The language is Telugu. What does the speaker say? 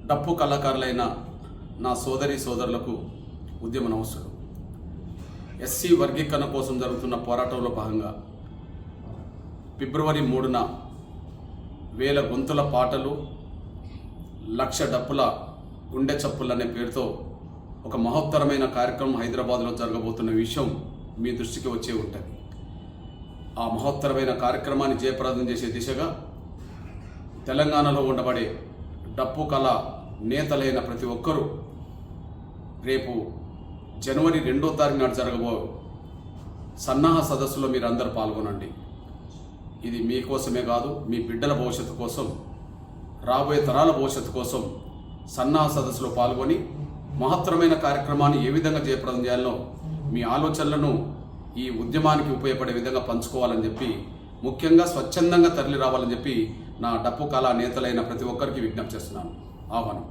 డప్పు కళాకారులైన నా సోదరి సోదరులకు ఉద్యమ నమస్సులు. ఎస్సీ వర్గీకరణ కోసం జరుగుతున్న పోరాటంలో భాగంగా ఫిబ్రవరి 3న 1000 గొంతుల పాటలు 1,00,000 డప్పుల గుండె చప్పులు అనే పేరుతో ఒక మహోత్తరమైన కార్యక్రమం హైదరాబాద్లో జరగబోతున్న విషయం మీ దృష్టికి వచ్చే ఉంటుంది. ఆ మహోత్తరమైన కార్యక్రమాన్ని జయప్రదం చేసే దిశగా తెలంగాణలో ఉండబడే డప్పు కళ నేతలైన ప్రతి ఒక్కరూ రేపు జనవరి 2వ తారీఖు నాడు జరగబో సన్నాహ సదస్సులో మీరు అందరూ పాల్గొనండి. ఇది మీకోసమే కాదు, మీ బిడ్డల భవిష్యత్తు కోసం, రాబోయే తరాల భవిష్యత్తు కోసం సన్నాహ సదస్సులో పాల్గొని మహత్తరమైన కార్యక్రమాన్ని ఏ విధంగా జయప్రదం చేయాలో మీ ఆలోచనలను ఈ ఉద్యమానికి ఉపయోగపడే విధంగా పంచుకోవాలని చెప్పి, ముఖ్యంగా స్వచ్ఛందంగా తరలి రావాలని చెప్పి నా డప్పు కళా నేతలైన ప్రతి ఒక్కరికి విజ్ఞప్తి చేస్తున్నాను. ఆహ్వానం.